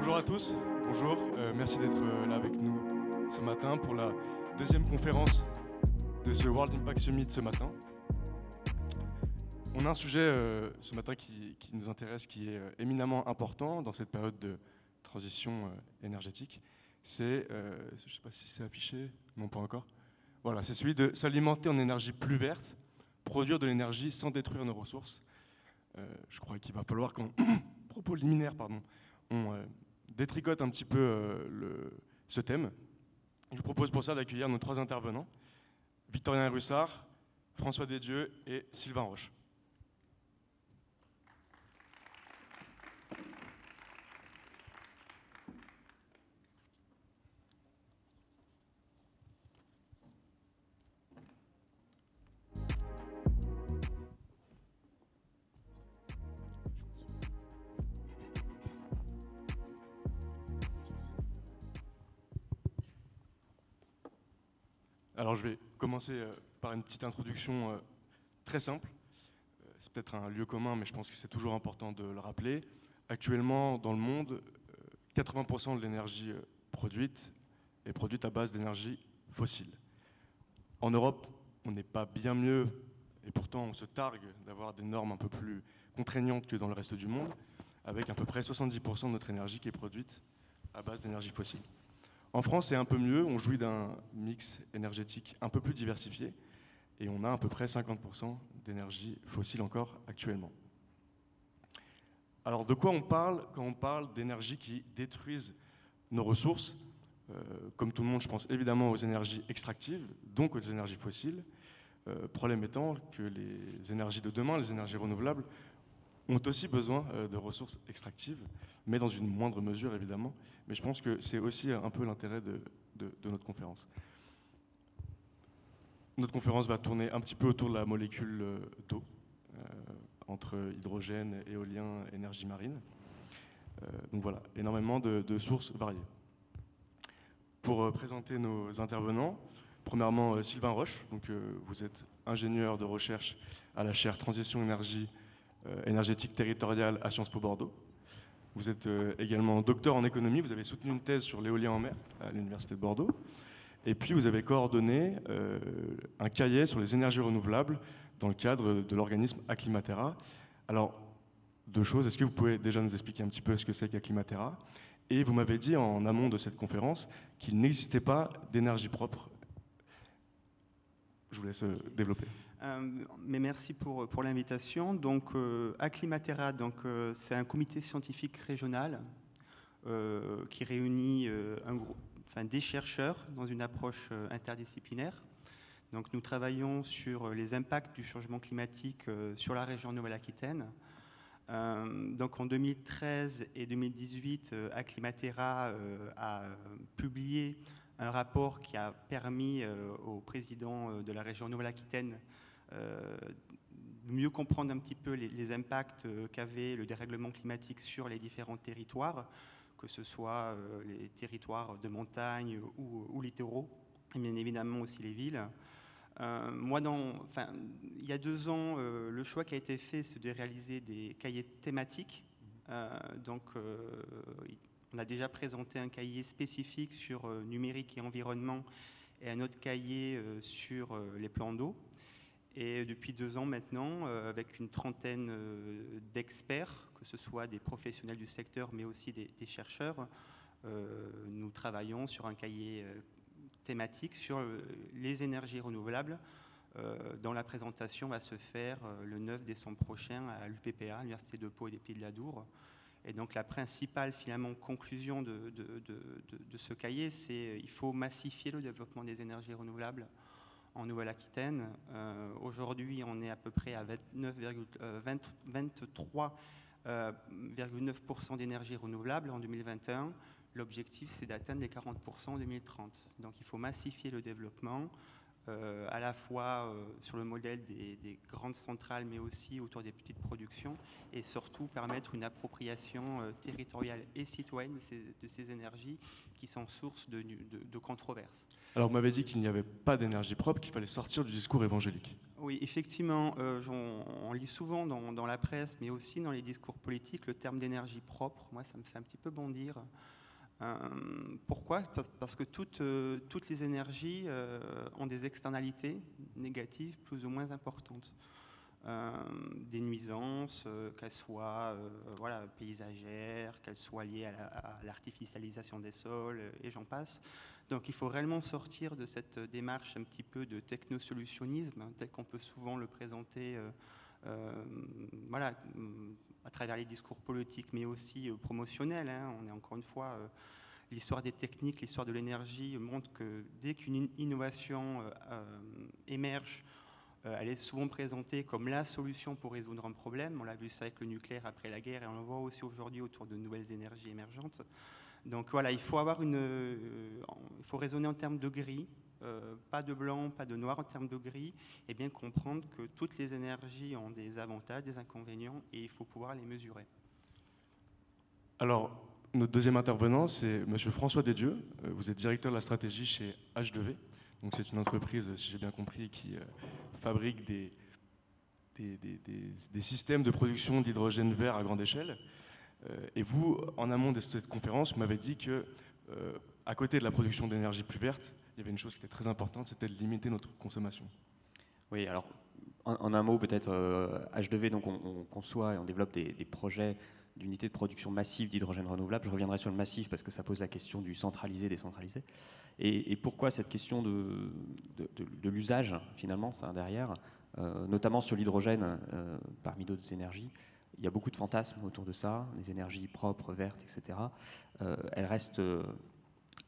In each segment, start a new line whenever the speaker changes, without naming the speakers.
Bonjour à tous, bonjour, merci d'être là avec nous ce matin pour la deuxième conférence de ce World Impact Summit ce matin. On a un sujet ce matin qui nous intéresse, qui est éminemment important dans cette période de transition énergétique. C'est, je ne sais pas si c'est affiché, non pas encore. Voilà, c'est celui de s'alimenter en énergie plus verte, produire de l'énergie sans détruire nos ressources. Je crois qu'il va falloir qu'en propos liminaire, on détricote un petit peu ce thème. Je vous propose pour ça d'accueillir nos trois intervenants, Victorien Russard, François Desdieux et Sylvain Roche. Alors je vais commencer par une petite introduction très simple. C'est peut-être un lieu commun, mais je pense que c'est toujours important de le rappeler. Actuellement, dans le monde, 80% de l'énergie produite est produite à base d'énergie fossile. En Europe, on n'est pas bien mieux, et pourtant on se targue d'avoir des normes un peu plus contraignantes que dans le reste du monde, avec à peu près 70% de notre énergie qui est produite à base d'énergie fossile. En France, c'est un peu mieux, on jouit d'un mix énergétique un peu plus diversifié, et on a à peu près 50% d'énergie fossile encore actuellement. Alors de quoi on parle quand on parle d'énergie qui détruisent nos ressources? Comme tout le monde, je pense évidemment aux énergies extractives, donc aux énergies fossiles. Problème étant que les énergies de demain, les énergies renouvelables, ont aussi besoin de ressources extractives, mais dans une moindre mesure évidemment. Mais je pense que c'est aussi un peu l'intérêt de notre conférence. Notre conférence va tourner un petit peu autour de la molécule d'eau, entre hydrogène, éolien, énergie marine. Donc voilà, énormément de sources variées. Pour présenter nos intervenants, premièrement Sylvain Roche, donc, vous êtes ingénieur de recherche à la chaire Transition énergétique territoriale à Sciences Po Bordeaux. Vous êtes également docteur en économie, vous avez soutenu une thèse sur l'éolien en mer à l'Université de Bordeaux. Et puis vous avez coordonné un cahier sur les énergies renouvelables dans le cadre de l'organisme Acclimatera. Alors, deux choses, est-ce que vous pouvez déjà nous expliquer un petit peu ce que c'est qu'Acclimatera? Et vous m'avez dit en amont de cette conférence qu'il n'existait pas d'énergie propre. Je vous laisse développer.
Mais merci pour l'invitation. Donc, Acclimatera, c'est un comité scientifique régional qui réunit des chercheurs dans une approche interdisciplinaire. Donc, nous travaillons sur les impacts du changement climatique sur la région Nouvelle-Aquitaine. Donc en 2013 et 2018, Acclimatera a publié un rapport qui a permis au président de la région Nouvelle-Aquitaine de mieux comprendre un petit peu les impacts qu'avait le dérèglement climatique sur les différents territoires, que ce soit les territoires de montagne ou littoraux, et bien évidemment aussi les villes. Il y a 2 ans, le choix qui a été fait, c'est de réaliser des cahiers thématiques. On a déjà présenté un cahier spécifique sur numérique et environnement et un autre cahier sur les plans d'eau. Et depuis 2 ans maintenant, avec une trentaine d'experts, que ce soit des professionnels du secteur, mais aussi des chercheurs, nous travaillons sur un cahier thématique sur les énergies renouvelables, dont la présentation va se faire le 9 décembre prochain à l'UPPA, l'Université de Pau et des Pays de la Dour. Et donc la principale finalement conclusion de ce cahier, c'est qu'il faut massifier le développement des énergies renouvelables en Nouvelle-Aquitaine. Aujourd'hui, on est à peu près à 23,9% d'énergie renouvelable en 2021. L'objectif, c'est d'atteindre les 40% en 2030. Donc il faut massifier le développement, à la fois sur le modèle des grandes centrales, mais aussi autour des petites productions, et surtout permettre une appropriation territoriale et citoyenne de ces énergies qui sont source de controverses.
Alors, vous m'avez dit qu'il n'y avait pas d'énergie propre, qu'il fallait sortir du discours évangélique.
Oui, effectivement, on lit souvent dans la presse, mais aussi dans les discours politiques, le terme d'énergie propre. Moi, ça me fait un petit peu bondir. Pourquoi ? Parce que toutes les énergies ont des externalités négatives plus ou moins importantes. Des nuisances, qu'elles soient paysagères, qu'elles soient liées à l'artificialisation des sols, et j'en passe. Donc il faut réellement sortir de cette démarche un petit peu de technosolutionnisme, tel qu'on peut souvent le présenter à travers les discours politiques, mais aussi promotionnels. On est encore une fois, l'histoire des techniques, l'histoire de l'énergie montre que dès qu'une innovation émerge, elle est souvent présentée comme la solution pour résoudre un problème. On l'a vu ça avec le nucléaire après la guerre, et on le voit aussi aujourd'hui autour de nouvelles énergies émergentes. Donc voilà, il faut raisonner en termes de gris, pas de blanc, pas de noir, en termes de gris, et bien comprendre que toutes les énergies ont des avantages, des inconvénients, et il faut pouvoir les mesurer.
Alors, notre deuxième intervenant, c'est M. François Desdieux. Vous êtes directeur de la stratégie chez H2V. Donc c'est une entreprise, si j'ai bien compris, qui fabrique des systèmes de production d'hydrogène vert à grande échelle. Et vous, en amont de cette conférence, vous m'avez dit que, à côté de la production d'énergie plus verte, il y avait une chose qui était très importante, c'était de limiter notre consommation.
Oui, alors en un mot, peut-être H2V, donc on conçoit et on développe des projets d'unités de production massive d'hydrogène renouvelable. Je reviendrai sur le massif parce que ça pose la question du centralisé-décentralisé. Et pourquoi cette question de l'usage, finalement, ça derrière, notamment sur l'hydrogène, parmi d'autres énergies. Il y a beaucoup de fantasmes autour de ça, des énergies propres, vertes, etc. Elle reste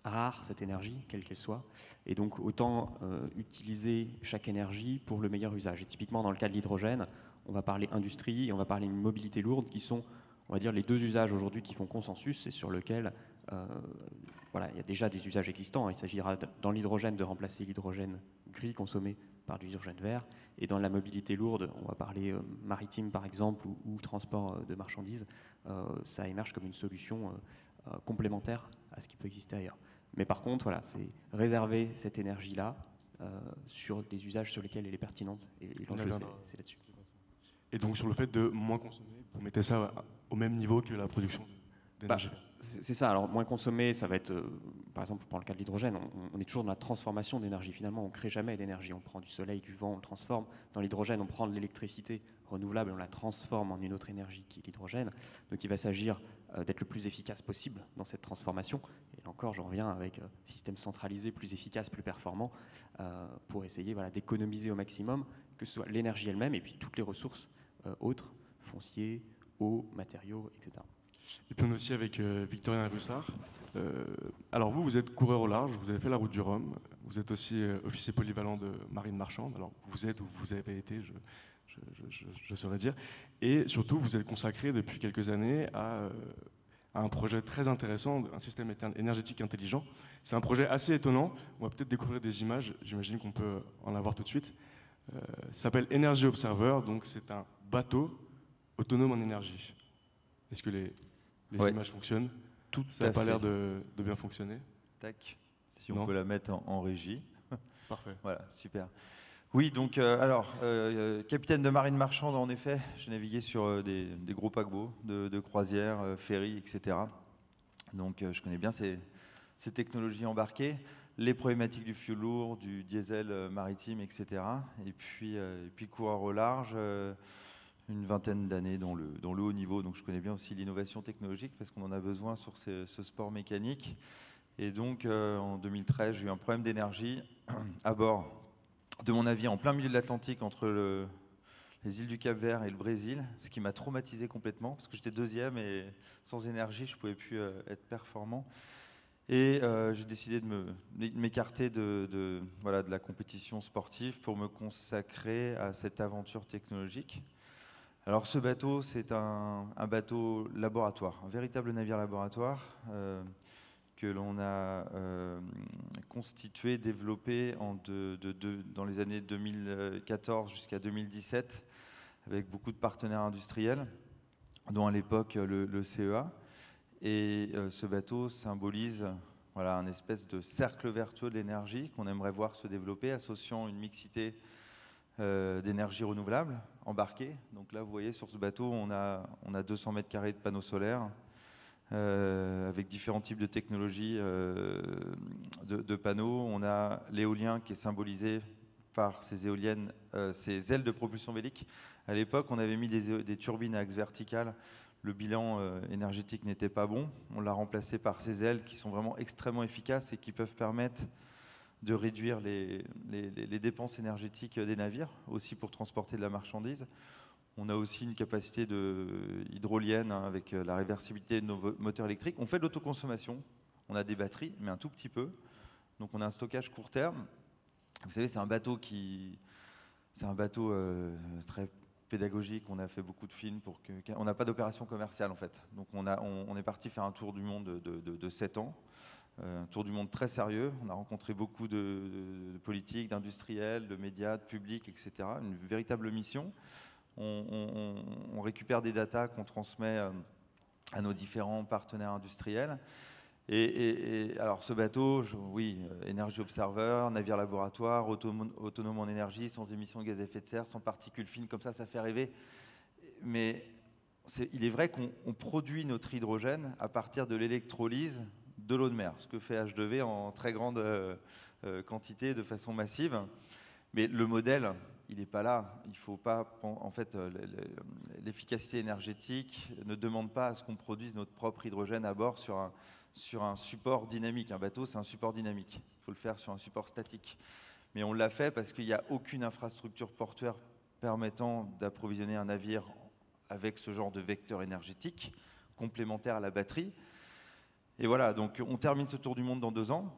rare, cette énergie, quelle qu'elle soit. Et donc, autant utiliser chaque énergie pour le meilleur usage. Et typiquement, dans le cas de l'hydrogène, on va parler industrie et on va parler mobilité lourde, qui sont, on va dire, les deux usages aujourd'hui qui font consensus et sur lesquels il y a déjà des usages existants. Il s'agira dans l'hydrogène de remplacer l'hydrogène gris consommé par de l'hydrogène vert. Et dans la mobilité lourde, on va parler maritime par exemple ou transport de marchandises, ça émerge comme une solution complémentaire à ce qui peut exister ailleurs. Mais par contre, voilà, c'est réserver cette énergie-là sur des usages sur lesquels elle est pertinente. Et l'enjeu, c'est là-dessus.
Et donc sur le fait de moins consommer, vous mettez ça au même niveau que la production d'énergie.
C'est ça, alors moins consommer, ça va être, par exemple pour le cas de l'hydrogène, on est toujours dans la transformation d'énergie. Finalement, on ne crée jamais d'énergie, on prend du soleil, du vent, on le transforme. Dans l'hydrogène, on prend de l'électricité renouvelable et on la transforme en une autre énergie qui est l'hydrogène. Donc il va s'agir d'être le plus efficace possible dans cette transformation. Et là encore, j'en reviens avec un système centralisé, plus efficace, plus performant, pour essayer d'économiser au maximum, que ce soit l'énergie elle-même et puis toutes les ressources autres, fonciers, eau, matériaux, etc.
Et puis on est aussi avec Victorien Russard. Alors vous êtes coureur au large, vous avez fait la route du Rhum, vous êtes aussi officier polyvalent de marine marchande. Alors vous êtes ou vous avez été, je saurais dire. Et surtout, vous êtes consacré depuis quelques années à un projet très intéressant, un système énergétique intelligent. C'est un projet assez étonnant. On va peut-être découvrir des images, j'imagine qu'on peut en avoir tout de suite. Ça s'appelle Energy Observer, donc c'est un bateau autonome en énergie. Est-ce que les images fonctionnent? Ça n'a pas l'air de bien fonctionner.
Tac, si on peut la mettre en régie.
Parfait.
Voilà, super. Oui, donc capitaine de marine marchande, en effet, j'ai navigué sur des gros paquebots de croisière, ferry, etc. Donc je connais bien ces technologies embarquées, les problématiques du fioul lourd, du diesel maritime, etc. Et puis coureur au large, une vingtaine d'années dans le haut niveau. Donc je connais bien aussi l'innovation technologique parce qu'on en a besoin sur ce sport mécanique. Et donc en 2013, j'ai eu un problème d'énergie à bord de mon navire en plein milieu de l'Atlantique entre les îles du Cap-Vert et le Brésil, ce qui m'a traumatisé complètement parce que j'étais deuxième et sans énergie, je ne pouvais plus être performant. Et j'ai décidé de m'écarter de la compétition sportive pour me consacrer à cette aventure technologique. Alors ce bateau, c'est un bateau laboratoire, un véritable navire laboratoire que l'on a constitué, développé dans les années 2014 jusqu'à 2017 avec beaucoup de partenaires industriels, dont à l'époque le CEA. Et ce bateau symbolise voilà, un espèce de cercle vertueux de l'énergie qu'on aimerait voir se développer, associant une mixité d'énergie renouvelable embarquée. Donc là, vous voyez, sur ce bateau, on a 200 mètres carrés de panneaux solaires avec différents types de technologies de panneaux. On a l'éolien qui est symbolisé par ces éoliennes, ces ailes de propulsion vélique. À l'époque, on avait mis des turbines à axe vertical. Le bilan énergétique n'était pas bon. On l'a remplacé par ces ailes qui sont vraiment extrêmement efficaces et qui peuvent permettre de réduire les dépenses énergétiques des navires, aussi pour transporter de la marchandise. On a aussi une capacité hydrolienne avec la réversibilité de nos moteurs électriques. On fait de l'autoconsommation. On a des batteries, mais un tout petit peu. Donc on a un stockage court terme. Vous savez, c'est un bateau très pédagogique. On a fait beaucoup de films on n'a pas d'opération commerciale en fait. Donc on est parti faire un tour du monde de 7 ans. Un tour du monde très sérieux. On a rencontré beaucoup de politiques, d'industriels, de médias, de publics, etc. Une véritable mission. On récupère des datas qu'on transmet à nos différents partenaires industriels. Et alors ce bateau, oui, Energy Observer, navire laboratoire, autonome en énergie, sans émissions de gaz à effet de serre, sans particules fines, comme ça fait rêver. Mais il est vrai qu'on produit notre hydrogène à partir de l'électrolyse de l'eau de mer, ce que fait H2V en très grande quantité, de façon massive. Mais le modèle, il n'est pas là. Il faut pas, en fait, l'efficacité énergétique ne demande pas à ce qu'on produise notre propre hydrogène à bord sur un support dynamique. Un bateau, c'est un support dynamique. Il faut le faire sur un support statique. Mais on l'a fait parce qu'il n'y a aucune infrastructure portuaire permettant d'approvisionner un navire avec ce genre de vecteur énergétique complémentaire à la batterie. Et voilà, donc on termine ce tour du monde dans 2 ans.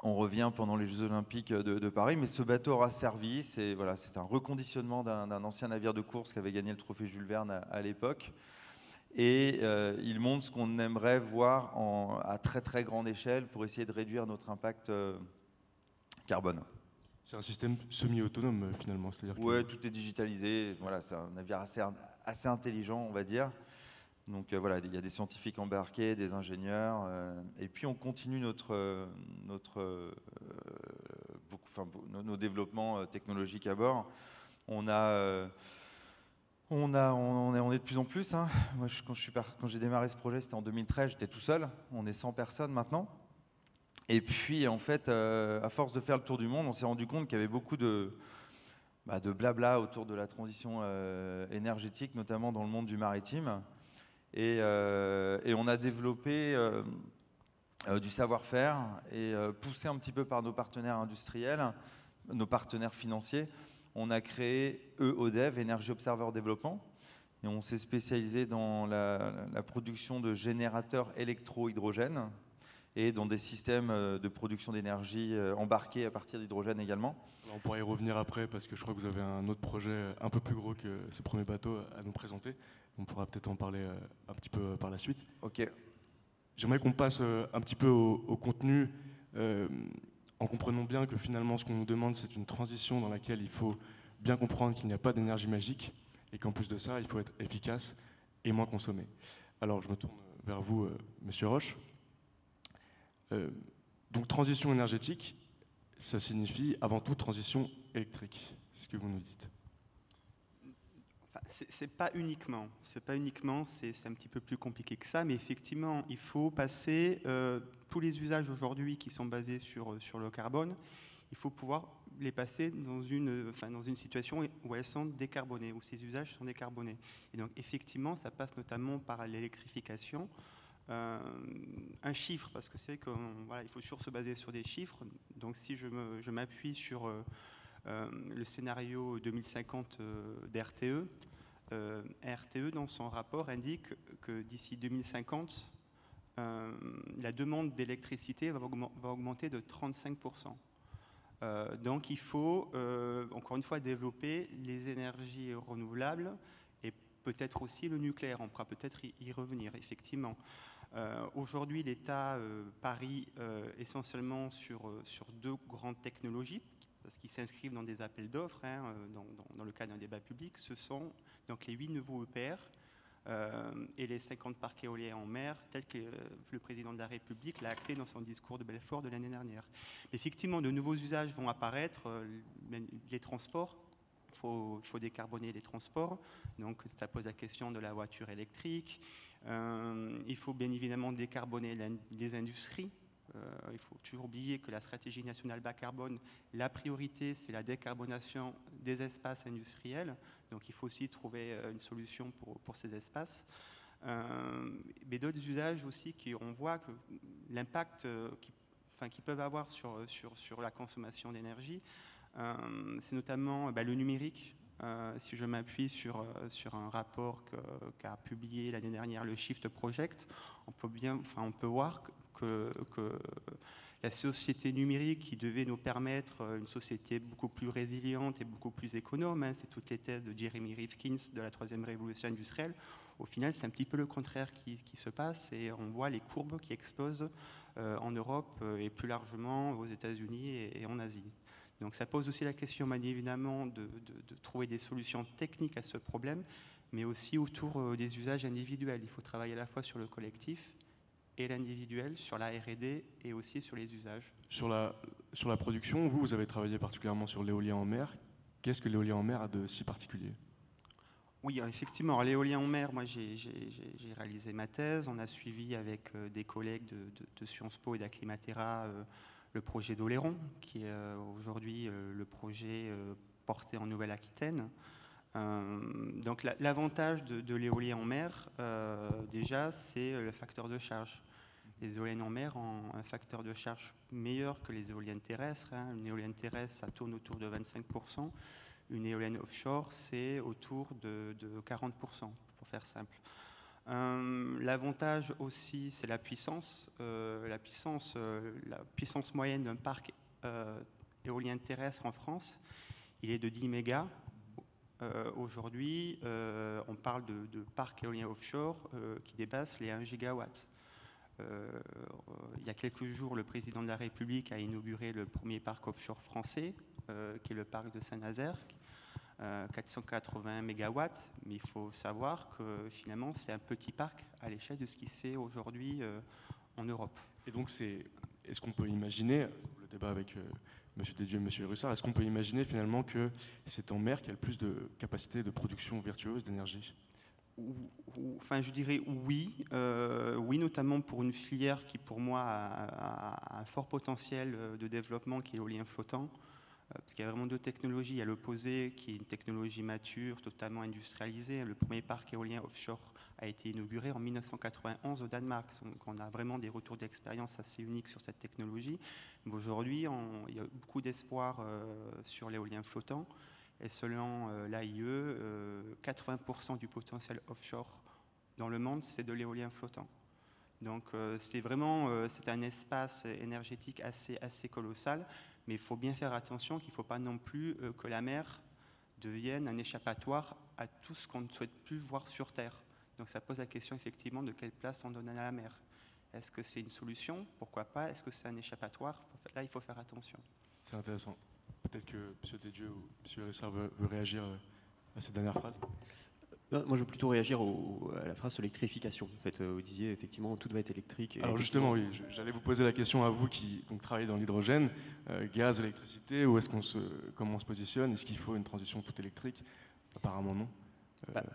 On revient pendant les Jeux Olympiques de Paris, mais ce bateau aura servi. C'est un reconditionnement d'un ancien navire de course qui avait gagné le trophée Jules Verne à l'époque. Et il montre ce qu'on aimerait voir à très très grande échelle pour essayer de réduire notre impact carbone.
C'est un système semi-autonome finalement, c'est-à-dire
ouais, tout est digitalisé. Voilà, c'est un navire assez intelligent, on va dire. Donc voilà, il y a des scientifiques embarqués, des ingénieurs, et puis on continue nos développements technologiques à bord. On est de plus en plus. Hein. Moi, quand j'ai démarré ce projet, c'était en 2013, j'étais tout seul. On est 100 personnes maintenant. Et puis, en fait, à force de faire le tour du monde, on s'est rendu compte qu'il y avait beaucoup de blabla autour de la transition énergétique, notamment dans le monde du maritime. Et on a développé du savoir-faire et poussé un petit peu par nos partenaires industriels, nos partenaires financiers. On a créé EODEV, Energy Observer Développement, et on s'est spécialisé dans la production de générateurs électro-hydrogène et dans des systèmes de production d'énergie embarqués à partir d'hydrogène également.
Alors on pourra y revenir après parce que je crois que vous avez un autre projet un peu plus gros que ce premier bateau à nous présenter. On pourra peut-être en parler un petit peu par la suite.
Ok.
J'aimerais qu'on passe un petit peu au contenu en comprenant bien que finalement ce qu'on nous demande c'est une transition dans laquelle il faut bien comprendre qu'il n'y a pas d'énergie magique et qu'en plus de ça il faut être efficace et moins consommer. Alors je me tourne vers vous, Monsieur Roche. Donc transition énergétique, ça signifie avant tout transition électrique. C'est ce que vous nous dites.
Enfin, c'est pas uniquement, c'est un petit peu plus compliqué que ça, mais effectivement, il faut passer tous les usages aujourd'hui qui sont basés sur le carbone, il faut pouvoir les passer dans une situation où elles sont décarbonées, où ces usages sont décarbonés. Et donc effectivement, ça passe notamment par l'électrification. Un chiffre, parce que c'est qu'il faut toujours se baser sur des chiffres. Donc si je m'appuie sur le scénario 2050 d'RTE, RTE dans son rapport indique que d'ici 2050, la demande d'électricité va augmenter de 35%. Donc il faut encore une fois développer les énergies renouvelables et peut-être aussi le nucléaire, on pourra peut-être y revenir, effectivement. Aujourd'hui, l'État parie essentiellement sur 2 grandes technologies, parce qu'ils s'inscrivent dans des appels d'offres, hein, dans le cadre d'un débat public. Ce sont donc les 8 nouveaux EPR et les 50 parcs éoliens en mer, tels que le président de la République l'a acté dans son discours de Belfort de l'année dernière. Mais effectivement, de nouveaux usages vont apparaître, les transports. Il faut décarboner les transports, donc ça pose la question de la voiture électrique. Il faut bien évidemment décarboner les industries. Il faut toujours oublier que la stratégie nationale bas carbone, la priorité, c'est la décarbonation des espaces industriels. Donc il faut aussi trouver une solution pour ces espaces. Mais d'autres usages aussi, on voit que l'impact qu'ils peuvent avoir sur la consommation d'énergie, c'est notamment le numérique. Si je m'appuie sur un rapport qu'a publié l'année dernière le Shift Project, on peut voir que la société numérique qui devait nous permettre une société beaucoup plus résiliente et beaucoup plus économe, hein, c'est toutes les thèses de Jeremy Rifkin de la 3e révolution industrielle, au final c'est un petit peu le contraire qui se passe et on voit les courbes qui explosent en Europe et plus largement aux États-Unis et en Asie. Donc ça pose aussi la question, bien évidemment, de trouver des solutions techniques à ce problème, mais aussi autour des usages individuels. Il faut travailler à la fois sur le collectif et l'individuel, sur la R&D et aussi sur les usages.
Sur la production, vous avez travaillé particulièrement sur l'éolien en mer. Qu'est-ce que l'éolien en mer a de si particulier ?
Oui, effectivement. L'éolien en mer, moi j'ai réalisé ma thèse. On a suivi avec des collègues de Sciences Po et d'Acclimatera le projet d'Oléron, qui est aujourd'hui le projet porté en Nouvelle-Aquitaine. Donc l'avantage de l'éolien en mer, déjà, c'est le facteur de charge. Les éoliennes en mer ont un facteur de charge meilleur que les éoliennes terrestres. Hein. Une éolienne terrestre, ça tourne autour de 25%. Une éolienne offshore, c'est autour de 40%, pour faire simple. L'avantage aussi, c'est la puissance. La puissance moyenne d'un parc éolien terrestre en France, il est de 10 mégas. Aujourd'hui, on parle de parcs éoliens offshore qui dépassent les 1 gigawatt. Il y a quelques jours, le président de la République a inauguré le premier parc offshore français, qui est le parc de Saint-Nazaire, 480 mégawatts, mais il faut savoir que finalement c'est un petit parc à l'échelle de ce qui se fait aujourd'hui en Europe.
Et donc est-ce qu'on peut imaginer, le débat avec M. Dédieu et M. Russard, est-ce qu'on peut imaginer finalement que c'est en mer qu'il y a le plus de capacité de production vertueuse d'énergie ?
Enfin, je dirais oui, oui, notamment pour une filière qui, pour moi, a un fort potentiel de développement, qui est l'éolien flottant, parce qu'il y a vraiment 2 technologies. Il y a l'opposé, qui est une technologie mature, totalement industrialisée. Le premier parc éolien offshore a été inauguré en 1991 au Danemark. Donc, on a vraiment des retours d'expérience assez uniques sur cette technologie. Mais aujourd'hui, il y a beaucoup d'espoir sur l'éolien flottant. Et selon l'AIE, 80% du potentiel offshore dans le monde, c'est de l'éolien flottant. Donc c'est un espace énergétique assez colossal, mais il faut bien faire attention qu'il ne faut pas non plus que la mer devienne un échappatoire à tout ce qu'on ne souhaite plus voir sur Terre. Donc ça pose la question effectivement de quelle place on donne à la mer. Est-ce que c'est une solution ? Pourquoi pas ? Est-ce que c'est un échappatoire ? Là, il faut faire attention.
C'est intéressant. Peut-être que M. Dédieu ou M. Russard veut réagir à cette dernière phrase.
Moi, je veux plutôt réagir à la phrase sur l'électrification. En fait, vous disiez effectivement tout va être électrique.
Alors justement, oui, j'allais vous poser la question à vous qui donc, travaillez dans l'hydrogène, gaz, électricité, comment on se positionne ? Est-ce qu'il faut une transition toute électrique ? Apparemment non.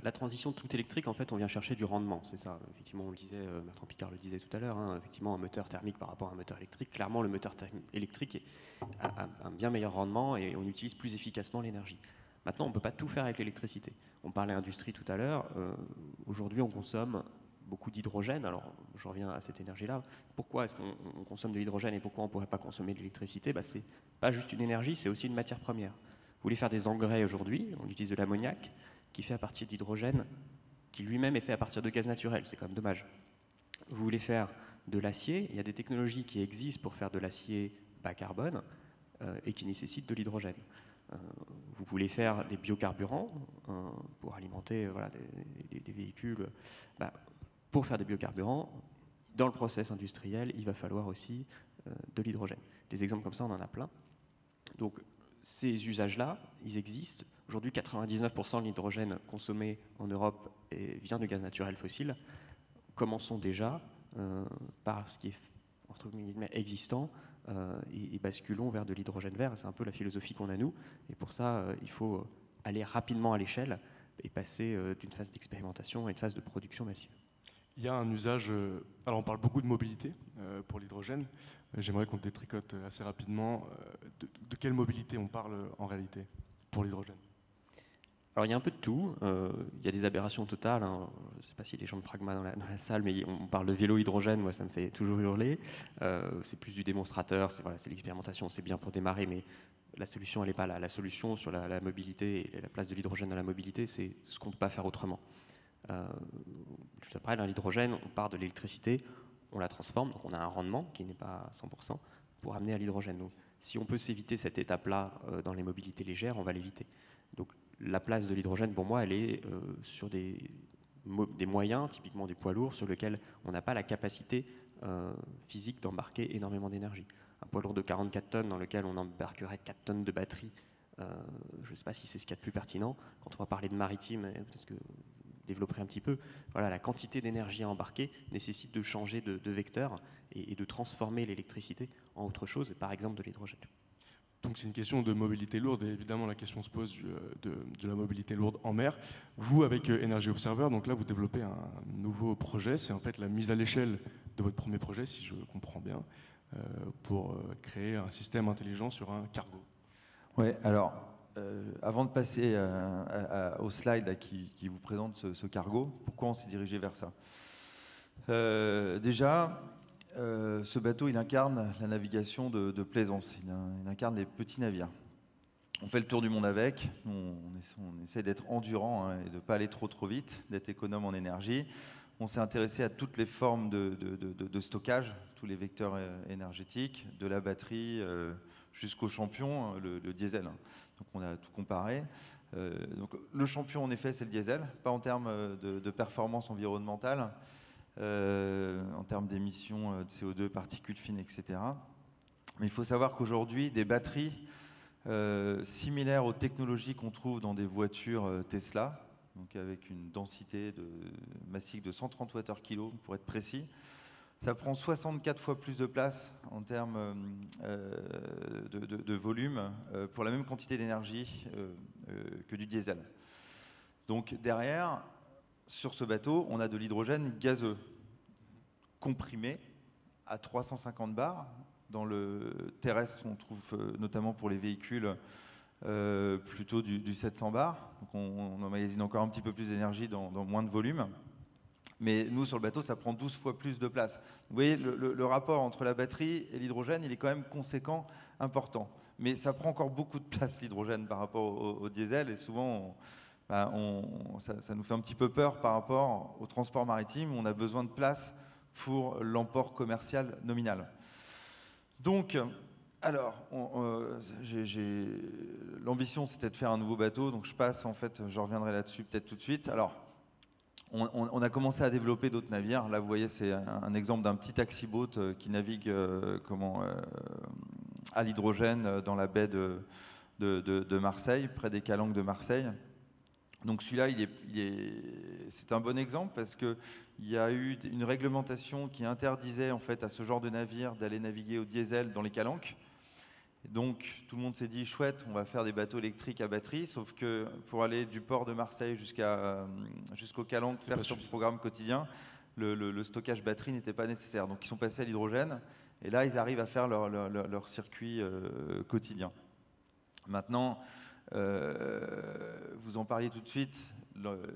La transition toute électrique, en fait, on vient chercher du rendement, c'est ça. Effectivement, on le disait, Bertrand Piccard le disait tout à l'heure, hein, effectivement, un moteur thermique par rapport à un moteur électrique. Clairement, le moteur électrique a un bien meilleur rendement et on utilise plus efficacement l'énergie. Maintenant, on ne peut pas tout faire avec l'électricité. On parlait industrie tout à l'heure. Aujourd'hui, on consomme beaucoup d'hydrogène. Alors, je reviens à cette énergie-là. Pourquoi est-ce qu'on consomme de l'hydrogène et pourquoi on ne pourrait pas consommer de l'électricité ? C'est pas juste une énergie, c'est aussi une matière première. Vous voulez faire des engrais aujourd'hui, on utilise de l'ammoniac qui fait à partir d'hydrogène, qui lui-même est fait à partir de gaz naturel. C'est quand même dommage. Vous voulez faire de l'acier, il y a des technologies qui existent pour faire de l'acier bas carbone et qui nécessitent de l'hydrogène. Vous voulez faire des biocarburants pour alimenter des véhicules. Pour faire des biocarburants, dans le process industriel, il va falloir aussi de l'hydrogène. Des exemples comme ça, on en a plein. Donc, ces usages-là, ils existent. Aujourd'hui, 99% de l'hydrogène consommé en Europe vient du gaz naturel fossile. Commençons déjà par ce qui est entre guillemets existant et basculons vers de l'hydrogène vert. C'est un peu la philosophie qu'on a nous. Et pour ça, il faut aller rapidement à l'échelle et passer d'une phase d'expérimentation à une phase de production massive.
Il y a un usage, alors on parle beaucoup de mobilité pour l'hydrogène. J'aimerais qu'on détricote assez rapidement de quelle mobilité on parle en réalité pour l'hydrogène.
Alors il y a un peu de tout, il y a des aberrations totales, hein. Je ne sais pas s'il y a des gens de pragma dans la salle, mais on parle de vélo hydrogène, moi ça me fait toujours hurler. C'est plus du démonstrateur, c'est l'expérimentation, c'est bien pour démarrer, mais la solution elle n'est pas là. La solution sur la mobilité et la place de l'hydrogène dans la mobilité, c'est ce qu'on ne peut pas faire autrement. Juste après, l'hydrogène, on part de l'électricité, on la transforme, donc on a un rendement qui n'est pas à 100% pour amener à l'hydrogène. Donc si on peut s'éviter cette étape-là dans les mobilités légères, on va l'éviter. Donc la place de l'hydrogène, pour moi, elle est sur des moyens, typiquement du poids lourd, sur lesquels on n'a pas la capacité physique d'embarquer énormément d'énergie. Un poids lourd de 44 tonnes dans lequel on embarquerait 4 tonnes de batterie, je ne sais pas si c'est ce qu'il y a de plus pertinent. Quand on va parler de maritime, peut-être que vous développerez un petit peu, voilà, la quantité d'énergie à embarquer nécessite de changer de vecteur et de transformer l'électricité en autre chose, par exemple de l'hydrogène.
Donc c'est une question de mobilité lourde et évidemment la question se pose de la mobilité lourde en mer. Vous avec Energy Observer, donc là vous développez un nouveau projet, c'est en fait la mise à l'échelle de votre premier projet si je comprends bien, pour créer un système intelligent sur un cargo.
Oui, alors avant de passer au slide là, qui vous présente ce cargo, pourquoi on s'est dirigé vers ça? Déjà, ce bateau, il incarne la navigation de plaisance, il incarne les petits navires. On fait le tour du monde avec, on essaie d'être endurant et de ne pas aller trop vite, d'être économe en énergie. On s'est intéressé à toutes les formes de stockage, tous les vecteurs énergétiques, de la batterie jusqu'au champion, le diesel. Donc on a tout comparé. Donc le champion, en effet, c'est le diesel, pas en termes de performance environnementale, en termes d'émissions de CO2, particules fines, etc. Mais il faut savoir qu'aujourd'hui, des batteries similaires aux technologies qu'on trouve dans des voitures Tesla, donc avec une densité massique de 130 Wh/kg pour être précis, ça prend 64 fois plus de place en termes de volume pour la même quantité d'énergie que du diesel. Donc derrière, sur ce bateau, on a de l'hydrogène gazeux, comprimé à 350 bars. Dans le terrestre, on trouve notamment pour les véhicules plutôt du 700 bars. Donc on emmagasine encore un petit peu plus d'énergie dans moins de volume. Mais nous, sur le bateau, ça prend 12 fois plus de place. Vous voyez, le rapport entre la batterie et l'hydrogène, il est quand même conséquent, important. Mais ça prend encore beaucoup de place, l'hydrogène, par rapport au diesel. Et souvent, ça nous fait un petit peu peur par rapport au transport maritime. On a besoin de place pour l'emport commercial nominal. Donc, alors, l'ambition, c'était de faire un nouveau bateau. Donc, je passe, en fait, je reviendrai là-dessus peut-être tout de suite. Alors, on a commencé à développer d'autres navires. Là, vous voyez, c'est un exemple d'un petit taxi-boat qui navigue à l'hydrogène dans la baie de Marseille, près des calanques de Marseille. Donc celui-là, c'est un bon exemple parce qu'il y a eu une réglementation qui interdisait en fait à ce genre de navire d'aller naviguer au diesel dans les calanques. Donc tout le monde s'est dit chouette, on va faire des bateaux électriques à batterie, sauf que pour aller du port de Marseille jusqu'aux calanques, faire sur le programme quotidien, le stockage batterie n'était pas nécessaire. Donc ils sont passés à l'hydrogène et là ils arrivent à faire leur circuit quotidien. Maintenant, vous en parliez tout de suite,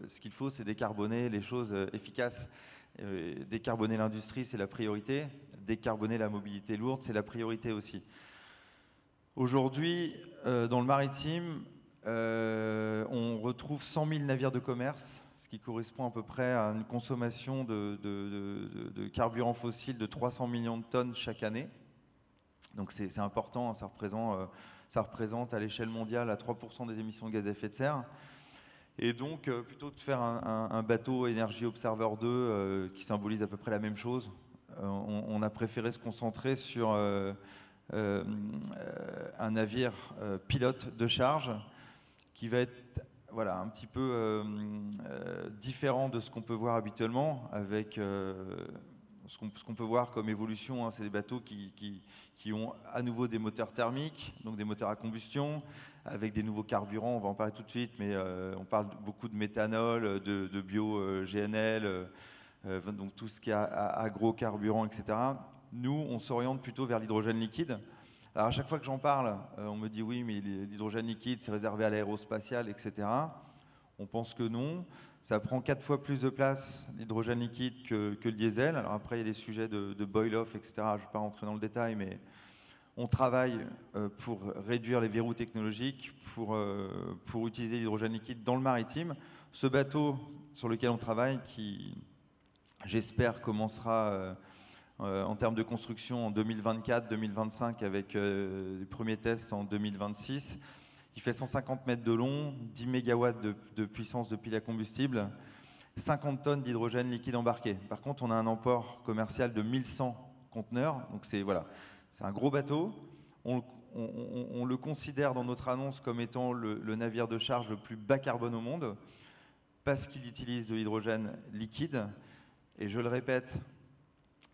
ce qu'il faut c'est décarboner les choses efficaces. Décarboner l'industrie c'est la priorité, décarboner la mobilité lourde c'est la priorité aussi. Aujourd'hui, dans le maritime, on retrouve 100 000 navires de commerce, ce qui correspond à peu près à une consommation de carburant fossile de 300 millions de tonnes chaque année. Donc c'est important, ça représente Ça représente à l'échelle mondiale à 3% des émissions de gaz à effet de serre. Et donc, plutôt que de faire un bateau Energy Observer 2 qui symbolise à peu près la même chose, on a préféré se concentrer sur un navire pilote de charge qui va être voilà, un petit peu différent de ce qu'on peut voir habituellement, avec ce qu'on peut voir comme évolution. Hein, c'est des bateaux qui ont à nouveau des moteurs thermiques, donc des moteurs à combustion, avec des nouveaux carburants, on va en parler tout de suite, mais on parle beaucoup de méthanol, de bio-GNL, donc tout ce qui est agrocarburant, etc. Nous, on s'oriente plutôt vers l'hydrogène liquide. Alors à chaque fois que j'en parle, on me dit oui, mais l'hydrogène liquide, c'est réservé à l'aérospatiale, etc. On pense que non. Ça prend 4 fois plus de place, l'hydrogène liquide, que le diesel. Alors après, il y a des sujets de boil-off, etc. Je ne vais pas rentrer dans le détail, mais on travaille pour réduire les verrous technologiques, pour utiliser l'hydrogène liquide dans le maritime. Ce bateau sur lequel on travaille, qui j'espère commencera en termes de construction en 2024-2025 avec les premiers tests en 2026. Il fait 150 mètres de long, 10 MW de puissance de pile à combustible, 50 tonnes d'hydrogène liquide embarqué. Par contre, on a un emport commercial de 1100 conteneurs, donc c'est voilà, un gros bateau. On le considère dans notre annonce comme étant le navire de charge le plus bas carbone au monde, parce qu'il utilise de l'hydrogène liquide. Et je le répète,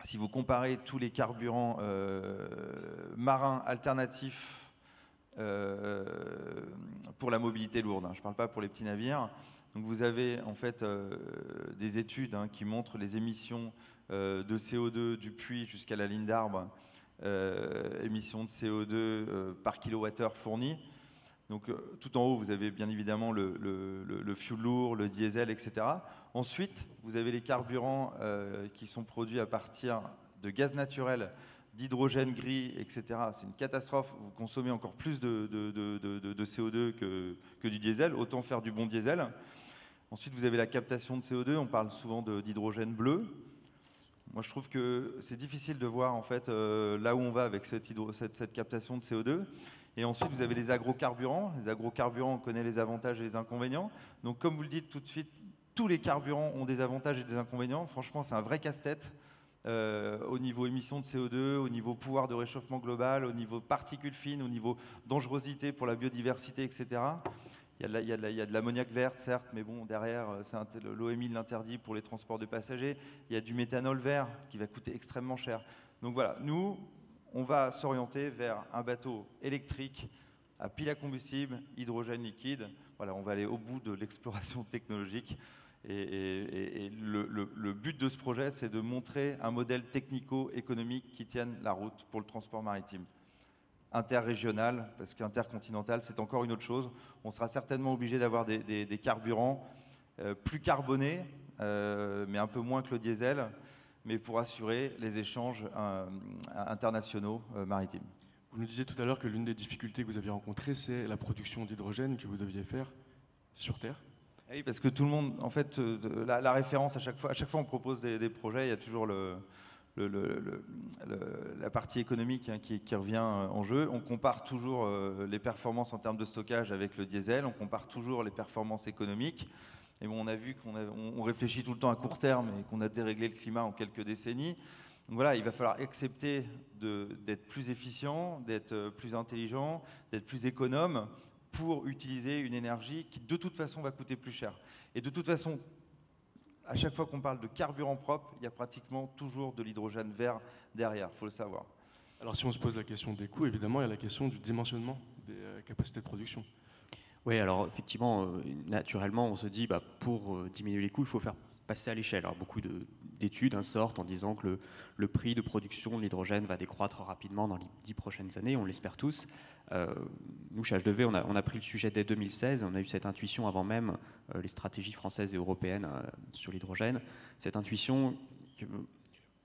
si vous comparez tous les carburants marins alternatifs pour la mobilité lourde, hein, je ne parle pas pour les petits navires, donc vous avez en fait des études qui montrent les émissions de CO2 du puits jusqu'à la ligne d'arbre, émissions de CO2 par kilowattheure fourni. Donc tout en haut, vous avez bien évidemment le fuel lourd, le diesel, etc. Ensuite, vous avez les carburants qui sont produits à partir de gaz naturel, d'hydrogène gris, etc. C'est une catastrophe. Vous consommez encore plus de CO2 que du diesel. Autant faire du bon diesel. Ensuite, vous avez la captation de CO2. On parle souvent d'hydrogène bleu. Moi, je trouve que c'est difficile de voir en fait là où on va avec cette captation de CO2. Et ensuite, vous avez les agrocarburants. Les agrocarburants, on connaît les avantages et les inconvénients. Donc, comme vous le dites tout de suite, tous les carburants ont des avantages et des inconvénients. Franchement, c'est un vrai casse-tête au niveau émissions de CO2, au niveau pouvoir de réchauffement global, au niveau particules fines, au niveau dangerosité pour la biodiversité, etc. Il y a de l'ammoniac verte, certes, mais bon, derrière, l'OMI l'interdit pour les transports de passagers. Il y a du méthanol vert qui va coûter extrêmement cher. Donc voilà, nous, on va s'orienter vers un bateau électrique à pile à combustible, hydrogène liquide. Voilà, on va aller au bout de l'exploration technologique. Et le but de ce projet, c'est de montrer un modèle technico-économique qui tienne la route pour le transport maritime. Interrégional, parce qu'intercontinental, c'est encore une autre chose. On sera certainement obligé d'avoir des carburants plus carbonés, mais un peu moins que le diesel, mais pour assurer les échanges internationaux maritimes.
Vous nous disiez tout à l'heure que l'une des difficultés que vous aviez rencontrées, c'est la production d'hydrogène que vous deviez faire sur Terre.
Oui, parce que tout le monde, en fait, la référence à chaque fois on propose des projets, il y a toujours la partie économique qui revient en jeu. On compare toujours les performances en termes de stockage avec le diesel, on compare toujours les performances économiques. Et bon, on a vu qu'on réfléchit tout le temps à court terme et qu'on a déréglé le climat en quelques décennies. Donc voilà, il va falloir accepter d'être plus efficient, d'être plus intelligent, d'être plus économe pour utiliser une énergie qui de toute façon va coûter plus cher. Et de toute façon, à chaque fois qu'on parle de carburant propre, il y a pratiquement toujours de l'hydrogène vert derrière, il faut le savoir.
Alors si on se pose la question des coûts, évidemment, il y a la question du dimensionnement des capacités de production.
Oui, alors effectivement, naturellement, on se dit, pour diminuer les coûts, il faut faire passer à l'échelle. Alors beaucoup d'études sortent en disant que le prix de production de l'hydrogène va décroître rapidement dans les 10 prochaines années, on l'espère tous. Nous, chez H2V, on a pris le sujet dès 2016, on a eu cette intuition avant même les stratégies françaises et européennes sur l'hydrogène. Cette intuition,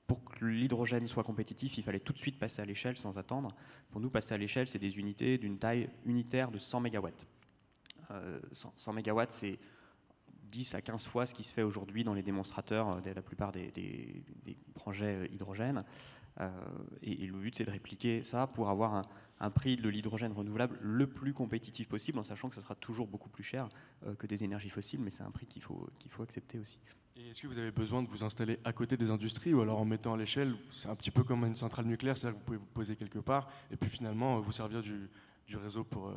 pour que l'hydrogène soit compétitif, il fallait tout de suite passer à l'échelle sans attendre. Pour nous, passer à l'échelle, c'est des unités d'une taille unitaire de 100 MW. 100 MW, c'est 10 à 15 fois ce qui se fait aujourd'hui dans les démonstrateurs de la plupart des projets hydrogène. Et le but, c'est de répliquer ça pour avoir un prix de l'hydrogène renouvelable le plus compétitif possible, en sachant que ça sera toujours beaucoup plus cher que des énergies fossiles, mais c'est un prix qu'il faut accepter aussi.
Et est-ce que vous avez besoin de vous installer à côté des industries, ou alors en mettant à l'échelle, c'est un petit peu comme une centrale nucléaire, c'est-à-dire que vous pouvez vous poser quelque part et puis finalement vous servir du réseau pour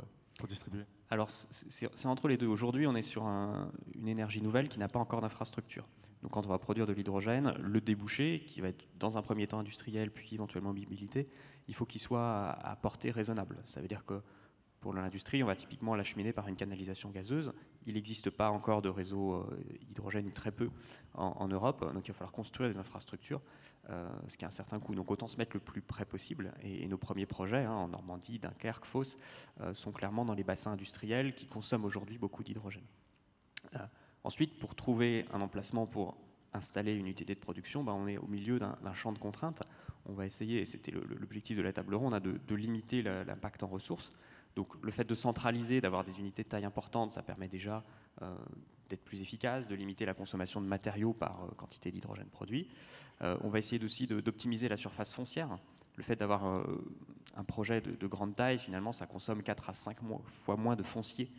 distribuer?
Alors c'est entre les deux. Aujourd'hui, on est sur une énergie nouvelle qui n'a pas encore d'infrastructure. Donc quand on va produire de l'hydrogène, le débouché, qui va être dans un premier temps industriel, puis éventuellement mobilité, il faut qu'il soit à portée raisonnable. Ça veut dire que pour l'industrie, on va typiquement l'acheminer par une canalisation gazeuse. Il n'existe pas encore de réseau hydrogène, ou très peu, en Europe. Donc il va falloir construire des infrastructures, ce qui a un certain coût. Donc autant se mettre le plus près possible. Et nos premiers projets, en Normandie, Dunkerque, Fos, sont clairement dans les bassins industriels qui consomment aujourd'hui beaucoup d'hydrogène. Ensuite, pour trouver un emplacement pour installer une unité de production, on est au milieu d'un champ de contraintes. On va essayer, et c'était l'objectif de la table ronde, de limiter l'impact en ressources. Donc le fait de centraliser, d'avoir des unités de taille importante, ça permet déjà d'être plus efficace, de limiter la consommation de matériaux par quantité d'hydrogène produit. On va essayer aussi d'optimiser la surface foncière. Le fait d'avoir un projet de grande taille, finalement, ça consomme 4 à 5 fois moins de foncier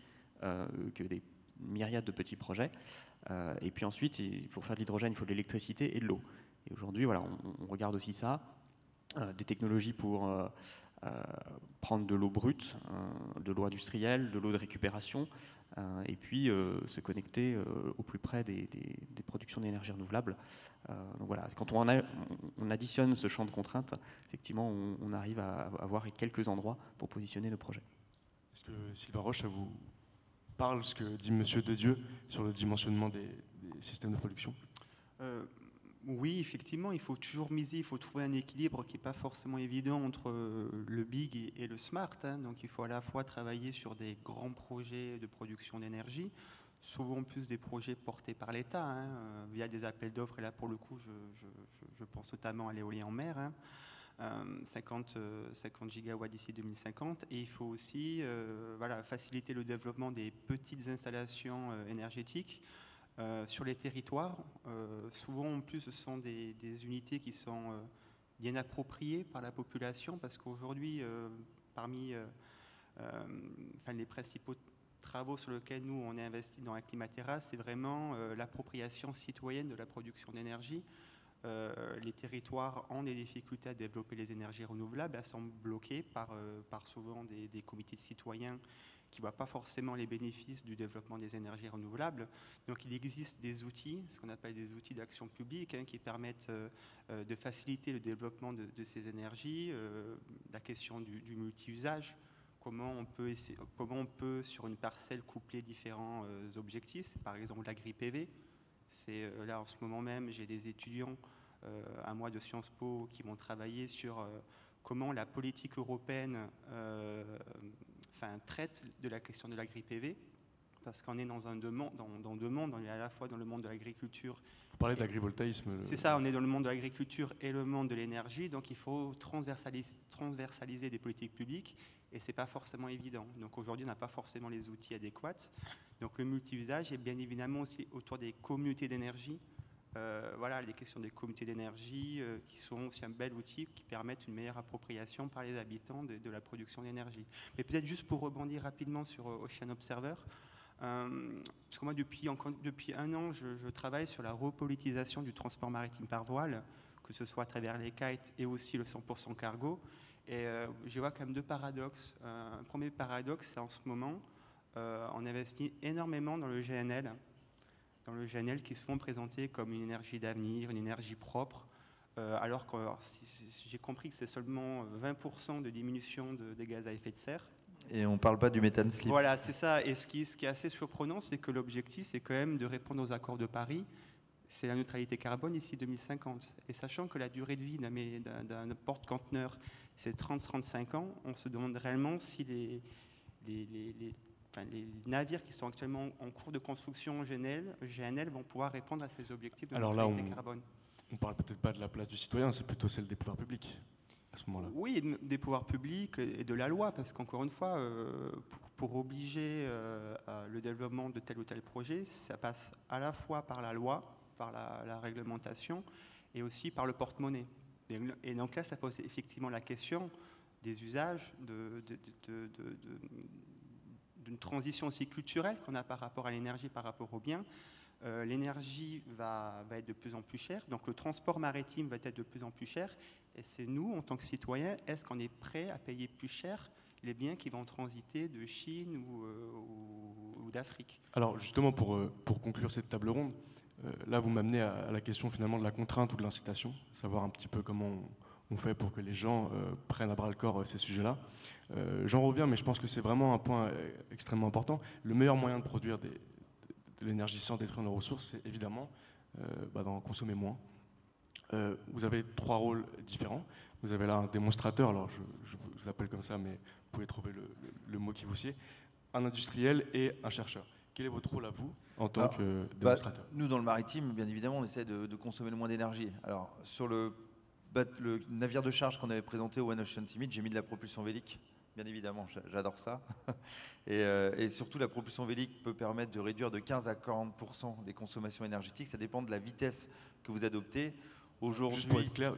que des myriades de petits projets. Et puis ensuite, pour faire de l'hydrogène, il faut de l'électricité et de l'eau. Et aujourd'hui, voilà, on regarde aussi ça, des technologies pour prendre de l'eau brute, de l'eau industrielle, de l'eau de récupération, et puis se connecter au plus près des productions d'énergie renouvelable. Donc voilà, quand on additionne ce champ de contraintes, effectivement, on arrive à avoir quelques endroits pour positionner nos projets.
Est-ce que Sylvain Roche, ça vous parle ce que dit Monsieur Dedieu sur le dimensionnement des systèmes de production?
Oui, effectivement, il faut toujours miser, il faut trouver un équilibre qui n'est pas forcément évident entre le big et le smart. Donc il faut à la fois travailler sur des grands projets de production d'énergie, souvent plus des projets portés par l'État, via des appels d'offres. Et là, pour le coup, je pense notamment à l'éolien en mer. 50 gigawatts d'ici 2050, et il faut aussi faciliter le développement des petites installations énergétiques sur les territoires. Souvent en plus ce sont des unités qui sont bien appropriées par la population, parce qu'aujourd'hui parmi les principaux travaux sur lesquels nous on est investi dans Acclimatera, c'est vraiment l'appropriation citoyenne de la production d'énergie. Les territoires ont des difficultés à développer les énergies renouvelables, elles sont bloquées par souvent des comités de citoyens qui ne voient pas forcément les bénéfices du développement des énergies renouvelables. Donc il existe des outils, ce qu'on appelle des outils d'action publique, qui permettent de faciliter le développement de ces énergies. La question du multi-usage, comment on peut sur une parcelle coupler différents objectifs. C'est par exemple l'agri-PV. Là en ce moment même, j'ai des étudiants à moi de Sciences Po qui vont travailler sur comment la politique européenne traite de la question de l'agri-PV, parce qu'on est dans deux mondes, on est à la fois dans le monde de l'agriculture.
Vous parlez d'agrivoltaïsme.
C'est ça, on est dans le monde de l'agriculture et le monde de l'énergie, donc il faut transversaliser des politiques publiques, et c'est pas forcément évident. Donc aujourd'hui, on n'a pas forcément les outils adéquats. Donc le multi-usage est bien évidemment aussi autour des communautés d'énergie. Les questions des communautés d'énergie qui sont aussi un bel outil qui permettent une meilleure appropriation par les habitants de la production d'énergie. Mais peut-être juste pour rebondir rapidement sur Ocean Observer, parce que moi depuis un an je travaille sur la repolitisation du transport maritime par voile, que ce soit à travers les kites et aussi le 100% cargo, et je vois quand même deux paradoxes. Un premier paradoxe, c'est en ce moment on investit énormément dans le GNL, qui se font présenter comme une énergie d'avenir, une énergie propre, alors que j'ai compris que c'est seulement 20% de diminution des gaz à effet de serre.
Et on ne parle pas du méthane slip.
Voilà, c'est ça. Et ce qui est assez surprenant, c'est que l'objectif, c'est quand même de répondre aux accords de Paris. C'est la neutralité carbone d'ici 2050. Et sachant que la durée de vie d'un porte-conteneur, c'est 30-35 ans, on se demande réellement si les navires qui sont actuellement en cours de construction GNL vont pouvoir répondre à ces objectifs de neutralité carbone.
On ne parle peut-être pas de la place du citoyen, c'est plutôt celle des pouvoirs publics. à ce moment-là?
Oui, des pouvoirs publics et de la loi, parce qu'encore une fois, pour obliger le développement de tel ou tel projet, ça passe à la fois par la loi, par la réglementation, et aussi par le porte-monnaie. Et donc là, ça pose effectivement la question des usages, d'une transition aussi culturelle qu'on a par rapport à l'énergie, par rapport aux biens. L'énergie va être de plus en plus chère, donc le transport maritime va être de plus en plus cher, et c'est nous, en tant que citoyens, est-ce qu'on est prêt à payer plus cher les biens qui vont transiter de Chine ou d'Afrique?
Alors justement, pour conclure cette table ronde, là vous m'amenez à la question finalement de la contrainte ou de l'incitation, savoir un petit peu comment on fait pour que les gens prennent à bras le corps ces sujets-là. J'en reviens, mais je pense que c'est vraiment un point extrêmement important. Le meilleur moyen de produire de l'énergie sans détruire nos ressources, c'est évidemment d'en consommer moins. Vous avez 3 rôles différents. Vous avez là un démonstrateur, alors je vous appelle comme ça, mais vous pouvez trouver le mot qui vous sied, un industriel et un chercheur. Quel est votre rôle à vous en tant que démonstrateur?
Nous, dans le maritime, bien évidemment, on essaie de consommer le moins d'énergie. Alors, sur le navire de charge qu'on avait présenté au One Ocean Summit, j'ai mis de la propulsion vélique. Bien évidemment, j'adore ça. Et surtout, la propulsion vélique peut permettre de réduire de 15 à 40% les consommations énergétiques. Ça dépend de la vitesse que vous adoptez.
Juste pour être clair,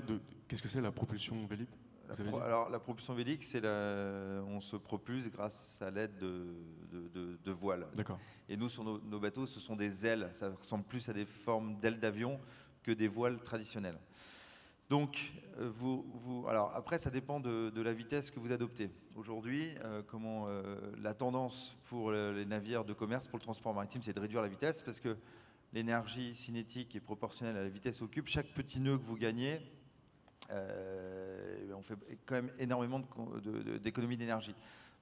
qu'est-ce que c'est la propulsion vélique?
Alors, la propulsion vélique, on se propulse grâce à l'aide de voiles.
D'accord.
Et nous, sur nos bateaux, ce sont des ailes. Ça ressemble plus à des formes d'ailes d'avion que des voiles traditionnelles. Donc, alors après, ça dépend de la vitesse que vous adoptez. Aujourd'hui, la tendance pour les navires de commerce, pour le transport maritime, c'est de réduire la vitesse parce que l'énergie cinétique est proportionnelle à la vitesse au cube. Chaque petit nœud que vous gagnez, on fait quand même énormément d'économies d'énergie.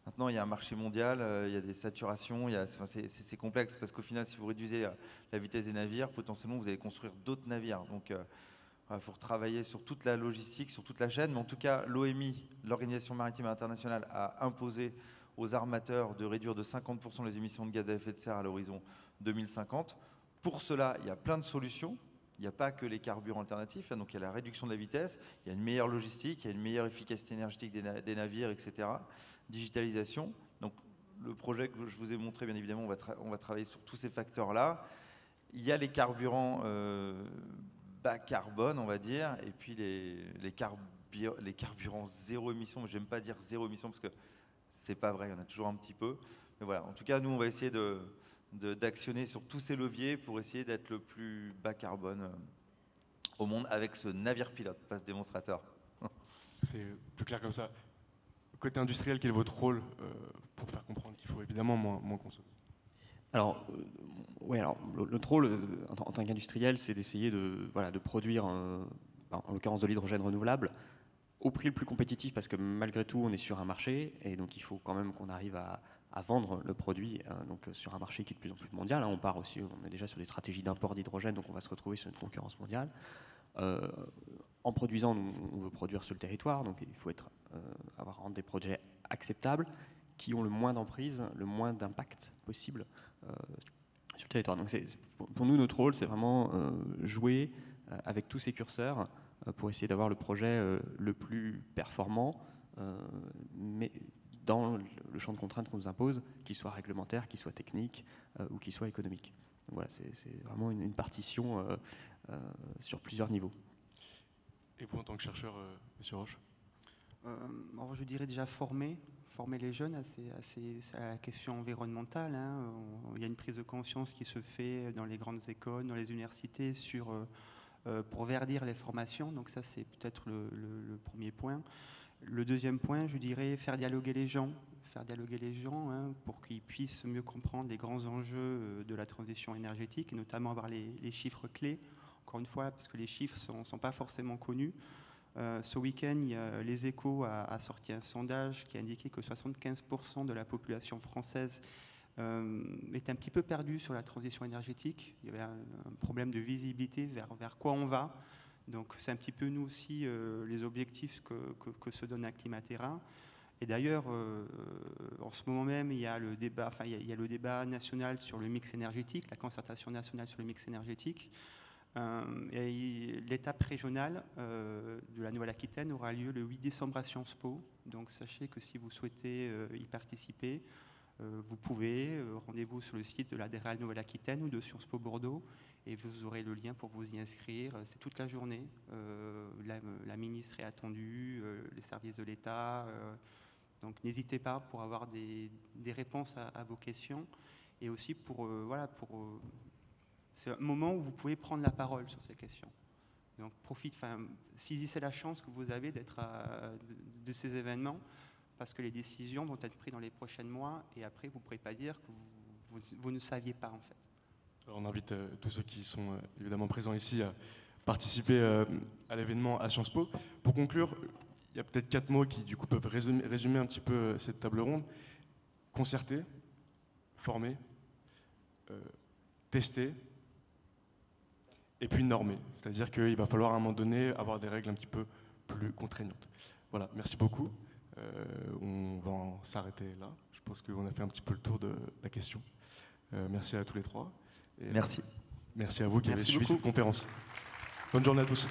Maintenant, il y a un marché mondial, il y a des saturations, c'est complexe parce qu'au final, si vous réduisez la vitesse des navires, potentiellement, vous allez construire d'autres navires. Donc, il faut retravailler sur toute la logistique, sur toute la chaîne. Mais en tout cas, l'OMI, l'Organisation maritime internationale, a imposé aux armateurs de réduire de 50% les émissions de gaz à effet de serre à l'horizon 2050. Pour cela, il y a plein de solutions. Il n'y a pas que les carburants alternatifs. Donc, il y a la réduction de la vitesse, il y a une meilleure logistique, il y a une meilleure efficacité énergétique des navires, etc. Digitalisation. Donc, le projet que je vous ai montré, bien évidemment, on va travailler sur tous ces facteurs-là. Il y a les carburants bas carbone, on va dire, et puis les carburants zéro émission. Mais je n'aime pas dire zéro émission parce que c'est pas vrai, il y en a toujours un petit peu. Mais voilà, en tout cas, nous, on va essayer d'actionner sur tous ces leviers pour essayer d'être le plus bas carbone au monde avec ce navire pilote, pas ce démonstrateur.
C'est plus clair comme ça. Côté industriel, quel est votre rôle pour faire comprendre qu'il faut évidemment moins consommer?
Alors, notre rôle en tant qu'industriel, c'est d'essayer de produire, en l'occurrence de l'hydrogène renouvelable, au prix le plus compétitif, parce que malgré tout, on est sur un marché, et donc il faut quand même qu'on arrive à vendre le produit donc sur un marché qui est de plus en plus mondial. On est déjà sur des stratégies d'import d'hydrogène, donc on va se retrouver sur une concurrence mondiale. En produisant, on veut produire sur le territoire, donc il faut rendre des projets acceptables, qui ont le moins d'emprise, le moins d'impact possible sur le territoire. Donc pour nous, notre rôle, c'est vraiment jouer avec tous ces curseurs pour essayer d'avoir le projet le plus performant, mais dans le champ de contraintes qu'on nous impose, qu'il soit réglementaire, qu'il soit technique ou qu'il soit économique. Donc voilà, c'est vraiment une partition sur plusieurs niveaux.
Et vous, en tant que chercheur, M. Roche?
Alors, je dirais déjà former les jeunes à la question environnementale. Il y a une prise de conscience qui se fait dans les grandes écoles, dans les universités, pour verdir les formations. Donc ça, c'est peut-être le premier point. Le deuxième point, je dirais faire dialoguer les gens pour qu'ils puissent mieux comprendre les grands enjeux de la transition énergétique, et notamment avoir les chiffres clés, encore une fois, parce que les chiffres ne sont pas forcément connus. Ce week-end, Les Échos a sorti un sondage qui a indiqué que 75% de la population française est un petit peu perdue sur la transition énergétique. Il y avait un problème de visibilité vers quoi on va. Donc c'est un petit peu nous aussi les objectifs que se donne Climatera. Et d'ailleurs, en ce moment même, il y a le débat national sur le mix énergétique, la concertation nationale sur le mix énergétique. Et l'étape régionale de la Nouvelle-Aquitaine aura lieu le 8 décembre à Sciences Po. Donc sachez que si vous souhaitez y participer, vous pouvez. Rendez-vous sur le site de la DREAL Nouvelle-Aquitaine ou de Sciences Po Bordeaux et vous aurez le lien pour vous y inscrire. C'est toute la journée. La ministre est attendue, les services de l'État. Donc n'hésitez pas pour avoir des réponses à vos questions et aussi pour c'est un moment où vous pouvez prendre la parole sur ces questions. Donc saisissez la chance que vous avez d'être de ces événements parce que les décisions vont être prises dans les prochains mois et après vous ne pourrez pas dire que vous ne saviez pas en fait.
Alors, on invite tous ceux qui sont évidemment présents ici à participer à l'événement à Sciences Po. Pour conclure, il y a peut-être 4 mots qui du coup peuvent résumer un petit peu cette table ronde. Concerter, former, tester, et puis normer. C'est-à-dire qu'il va falloir à un moment donné avoir des règles un petit peu plus contraignantes. Voilà, merci beaucoup. On va s'arrêter là. Je pense qu'on a fait un petit peu le tour de la question. Merci à tous les trois. Et
merci.
Merci à vous qui avez suivi
beaucoup.
cette conférence. Bonne journée à tous.